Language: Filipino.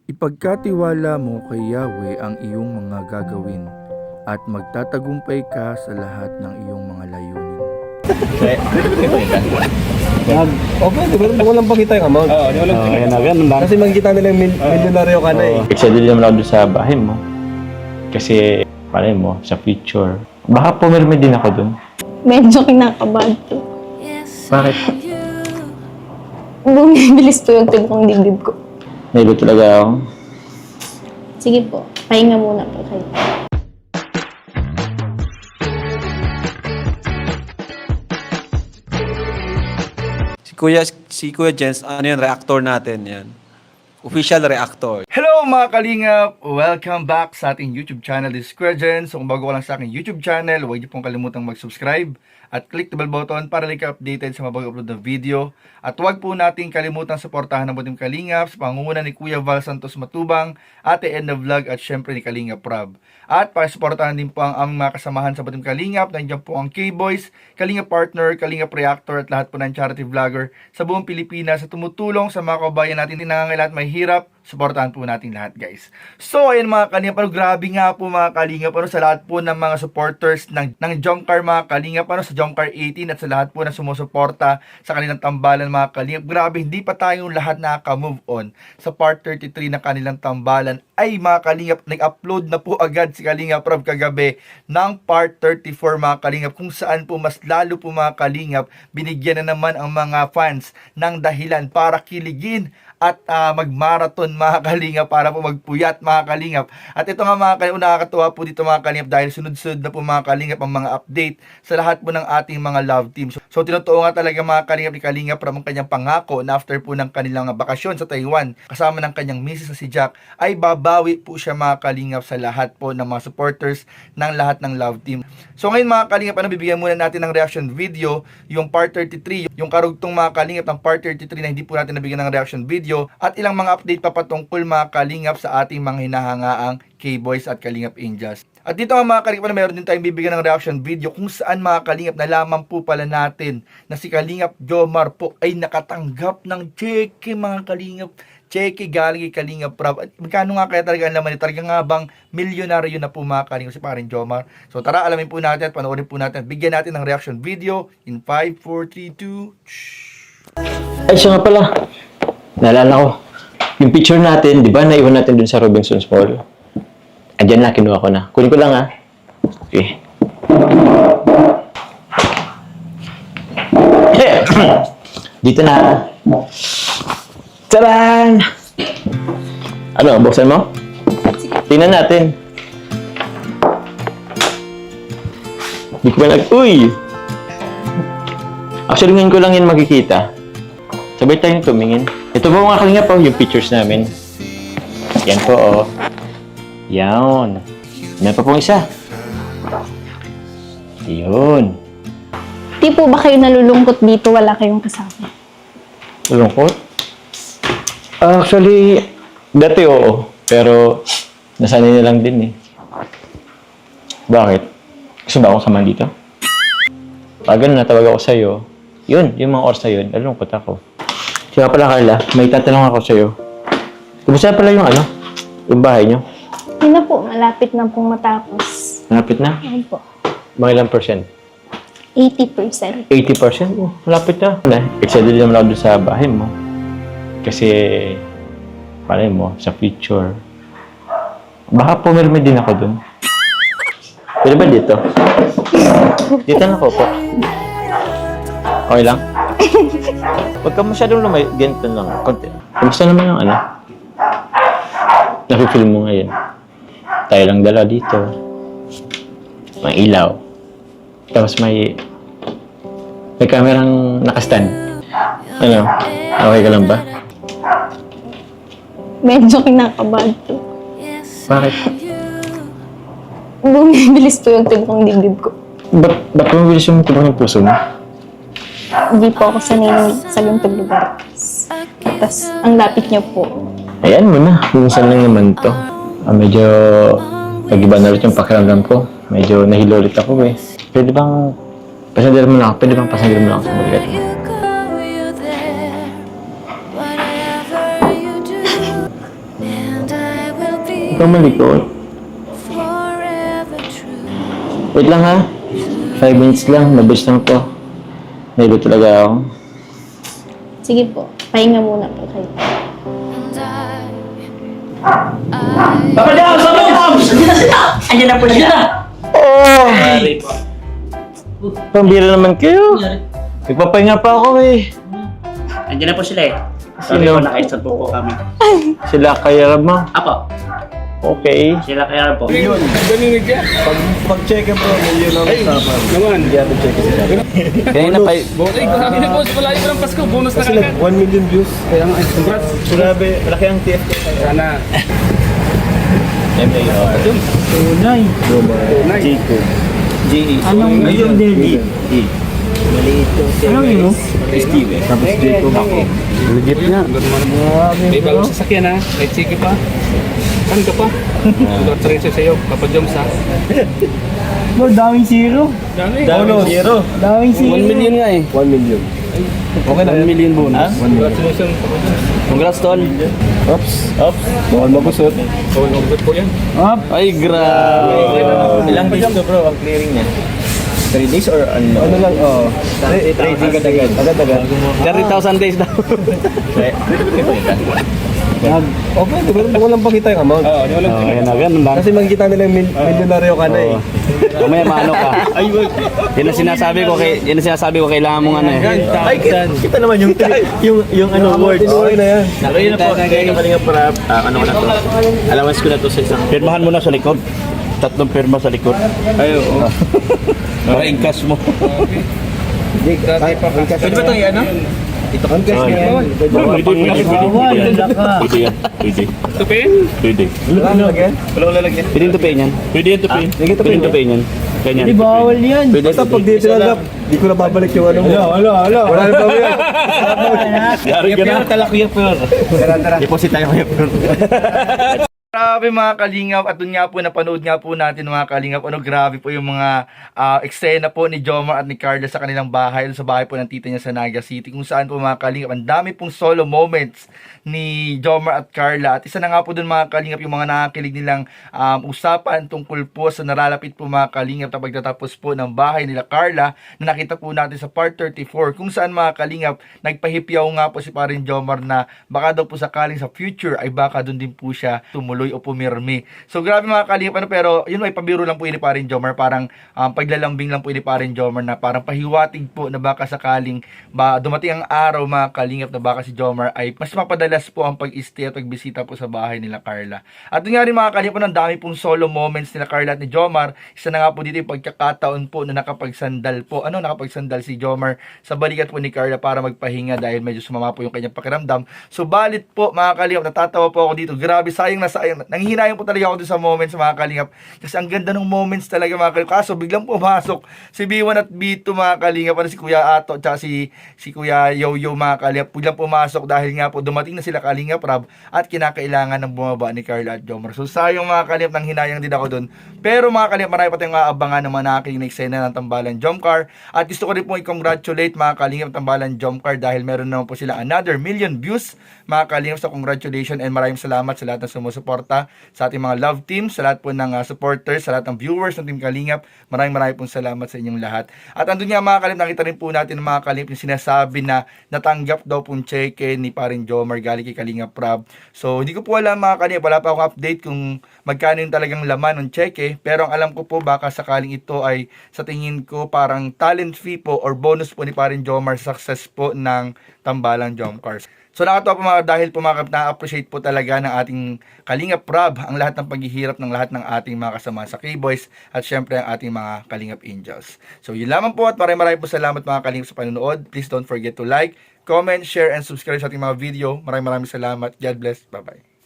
Ipagkatiwala mo kay Yahweh ang iyong mga gagawin at magtatagumpay ka sa lahat ng iyong mga layunin. Okay, di ba? Walang pakita yung amount. Oo, di walang Yan na, ganun lang. Kasi makikita nila yung milyonaryo ka na eh. Excited naman ako doon sa bahay mo. Kasi, palay mo, sa future. Baka pumirmi din ako doon. Medyo kinakabahan po. Bakit? Bumibilis po yung timpong dibdib ko. Nahilo talaga ako. Sige po, pahinga muna po kayo. Si Kuya Jens, ano yan, reactor natin yan. Official reactor. Hello mga kalingap! Welcome back sa ating YouTube channel, This is Kuya Jen. So kung bago ka lang sa aking YouTube channel, huwag niyo pong kalimutang mag-subscribe at click the bell button para like updated sa mga bago-upload na video. At huwag po natin kalimutang suportahan ng Butim Kalingap sa pangunguna ni Kuya Val Santos Matubang, Ate Edna Vlog at syempre ni Kalingap Rob. At para suportahan din po ang aming mga kasamahan sa Butim Kalingap, nandiyan po ang K-Boys, Kalingap Partner, Kalingap Reactor at lahat po ng charity vlogger sa buong Pilipinas sa tumutulong sa mga kabayan natin na nangangailangan at may hirap. Suportahan po natin lahat, guys. So, ayun mga kalingap, grabe nga po mga kalingap, sa lahat po ng mga supporters ng Jomcar mga kalingap, sa Jomcar 18 at sa lahat po na sumusuporta sa kanilang tambalan mga kalingap. Grabe, hindi pa tayong lahat nakaka-move on sa part 33 ng kanilang tambalan. Ay mga kalingap, nag-upload na po agad si Kalingap Rob kagabi ng part 34 mga kalingap, kung saan po mas lalo po mga kalingap, binigyan na naman ang mga fans ng dahilan para kiligin at mag-marathon mga kalingap, para po magpuyat mga kalingap. At ito nga mga kalingap, nakakatuwa po dito mga kalingap dahil sunod-sunod na po mga kalingap ang mga update sa lahat po ng ating mga love team. So tinutuo nga talaga mga kalingap ni Kalingap Rob ang kanyang pangako na after po ng kanilang bakasyon sa Taiwan kasama ng kanyang misis na si Jack, ay babawi po siya mga kalingap sa lahat po ng mga supporters ng lahat ng love team. So ngayon mga kalingap, bibigyan muna natin ng reaction video yung part 33, yung karugtong mga kalingap ng part 33 na hindi po natin nabigyan ng reaction video, at ilang mga update pa patungkol mga kalingap sa ating mga hinahangaang K-Boys at Kalingap Angels. At dito nga mga kalingap, meron din tayong bibigyan ng reaction video kung saan mga kalingap, nalaman po pala natin na si Kalingap Jomar po ay nakatanggap ng cheque mga kalingap. Cheque galing kay Kalingap Rob. At magkano nga kaya talaga ang laman nito? Talaga nga bang milyonaryo na po mga kalingap si paring Jomar? So tara, alamin po natin at panoorin po natin. Bigyan natin ng reaction video in 5, 4, 3, 2... Ay, siya nga pala. Naalala ko. Yung picture natin, di ba, naiwan natin dun sa Robinson's Mall. Andyan na, kinuha ko na. Kunin ko lang, ha. Okay. Dito na. Taran! Ano, buksan mo? Tingnan natin. Di ko ba Uy! Actually, ngayon ko lang yan makikita. Sabay tayong tumingin. Ito po mga kalingap po, yung pictures namin. Yan po, oh. Yan. Yan pa pong isa. Yun. Di po ba kayo nalulungkot dito? Wala kayong kasama. Lungkot? Actually, dati oo. Pero, nasanay na lang din eh. Bakit? Gusto ba akong samahan dito? Pag ganun, natawag ako sa'yo. Yun, yung mga oras na yun, nalulungkot ako. Kaya pala Carla, may tatanong ako sa'yo. Kumusta pala yung yung bahay nyo? Yun na po, malapit na pong matapos. Malapit na? Ayun po, Mga ilang percent? 80%. 80%? Oh, malapit na. Excited naman ako doon sa bahay mo. Kasi, palay mo, sa future. Baka pumirmi din ako doon. Pwede ba dito? Dito na ako po. Okay lang? Huwag ka masyadong lumay. Ganito lang. Konti. Kumusta naman yung nafe-feel mo ngayon? Tayo lang dala dito. May ilaw. Tapos may kamerang nakastand. Ano? Okay ka lang ba? Medyo kinakabahan po. Bakit? Bumibilis po yung timpong dibdib ko. Ba't mabilis yung tibok ng puso mo? Hindi po ako sanay sa ganitong lugar. Tapos, ang lapit niyo po. Ayan mo na. Minsan lang naman to. Medyo nag-iba na ulit yung pakiramdam ko. Medyo nahilo ulit ako eh. Pwede bang pasandal mo lang ako? Pwede bang pasandal mo lang ako sa balikat mo? Ikaw malikot. Wait lang ha. 5 minutes lang. Mabilis lang to. Naiba talaga ako. Sige po, pahinga muna po kayo. Andiyan na po siya. Oh! Pambira naman kayo. Nagpapahinga pa ako eh. Andiyan na po sila eh. Sorry Sino? po, nakaisot po kami. Sila kaya mo. Apo, Okay. sila kaya po. Pag-check bro, million ang usapan. Naman. Hindi natin check sila. Kanina pa, Ay, sabi na boss, wala yung walang Pasko, bonus na Kasi kagad. 1 million views. Kaya nga, congrats. Grabe, malaki ang TFT. Sana. Tunay. Jacob. J.E. Anong million din? Maliit yung Anong mo? Steve. Tapos Jacob ako. Legit nga. May bagong sasakyan ha. Right, sige pa. Saan ka pa? Lord Teresa sa'yo. Papa Joms ha. Daming zero. Dami. Bonus. Zero. Daming 1 million nga eh. 1 million. Okay na. 1 million bonus. Congratulations. congrats tol. Oops. Oops. Bawal magusot. So, good po yan. Ay, grabe. Ilang days to bro ang clearing niya? 3 days or ano? Ano lang, oh. Trading agad-agad. Agad-agad. 30,000 days daw. Okay, di ba? Walang pakita yung amount. Oo, di wala. Ayan na, ganun lang. Kasi makikita nila yung milyonaryo ka na eh. Mamaya maano ka. Yan ang sinasabi ko, kailangan mong ano eh. Ay, kita naman yung ano words. Okay na yan. Nakaya na po, kaya kapalinga para ano ko na to. Allowance ko na to sa isang. Pirmahan mo na sa likod. 3 pirma sa likod. Ay, oo. Para in-cash mo. Pwede Pwede ba ito ano? Ito ang cash niya yan. Pwede yan. Pwede. Tupin? Pwede. Ano lagyan? Walang lalagyan. Pwede yung tupiin yan. Pwede yung tupiin. Pwede yung tupiin yan. Ganyan. Hindi bawal yan. Pwede Basta pag di tinanggap, di ko na babalik yung ano mo. Wala na pa yan. Yari ka na. Talak yung pure. Deposit tayo yung pure. Grabe mga kalingap, at dun nga po napanood nga po natin mga kalingap, ano grabe po yung mga eksena po ni Jomar at ni Carla sa kanilang bahay, sa bahay po ng tita niya sa Naga City, kung saan po mga kalingap, ang dami pong solo moments ni Jomar at Carla, at isa na nga po dun mga kalingap yung mga nakakilig nilang usapan tungkol po sa nalalapit po mga kalingap na pagtatapos po ng bahay nila Carla, na nakita po natin sa part 34, kung saan mga kalingap, nagpahipyaw nga po si parin Jomar na baka daw po sakaling sa future ay baka dun din po siya tumuloy o pumirmi. So grabe mga kalingap, pero yun ay pabiro lang po ini parin Jomar, parang paglalambing lang po ini parin Jomar na parang pahiwatig po na baka sakaling dumating ang araw mga kalingap na baka si Jomar ay mas mapadalas po ang pag-stay at pagbisita po sa bahay nila Carla. At yun nga rin mga kalingap, ang dami pong solo moments nila Carla at ni Jomar. Isa na nga po dito yung pagkakataon po na nakapagsandal si Jomar sa balikat po ni Carla para magpahinga dahil medyo sumama po yung kanyang pakiramdam. So balit po mga kalingap, natatawa po ako dito. Grabe, sayang na sayang. Nanghihinayang po talaga ako dun sa moments mga kalingap. Kasi ang ganda ng moments talaga mga kalingap. Kaso biglang pumasok si B1 at B2 mga kalingap. Ano, si Kuya Ato at si Kuya Yoyo mga kalingap. Biglang pumasok dahil nga po dumating na sila Kalingap Rab at kinakailangan ng bumaba ni Carla at Jomar. So sayang mga kalingap, nanghinayang din ako dun. Pero mga kalingap, marami pa tayong aabangan ng mga nakakinig na eksena ng Tambalan Jomcar. At gusto ko rin po i-congratulate mga kalingap Tambalan Jomcar dahil meron naman po sila another 1 million views mga kalingap. So congratulations and maraming salamat sa lahat ng sumusuporta, sa ating mga love team, sa lahat po ng supporters, sa lahat ng viewers ng Team Kalingap. Maraming pong salamat sa inyong lahat. At andun nga mga kalingap, nakita rin po natin mga kalingap yung sinasabi na natanggap daw pong cheque ni parin Jomar galing kay Kalingap Rab. So hindi ko po alam mga kalingap, wala pa akong update kung magkano yung talagang laman ng cheque, pero ang alam ko po baka sakaling ito ay sa tingin ko parang talent fee po or bonus po ni parin Jomar success po ng Tambalan Jomcars. So nakatawa po mga dahil po mga na-appreciate po talaga ng ating Kalingap Rab ang lahat ng paghihirap ng lahat ng ating mga kasama sa K-Boys at syempre ang ating mga Kalingap Angels. So yun lamang po at maraming po salamat mga Kalingap sa panonood. Please don't forget to like, comment, share, and subscribe sa ating mga video. Maraming salamat. God bless. Bye-bye.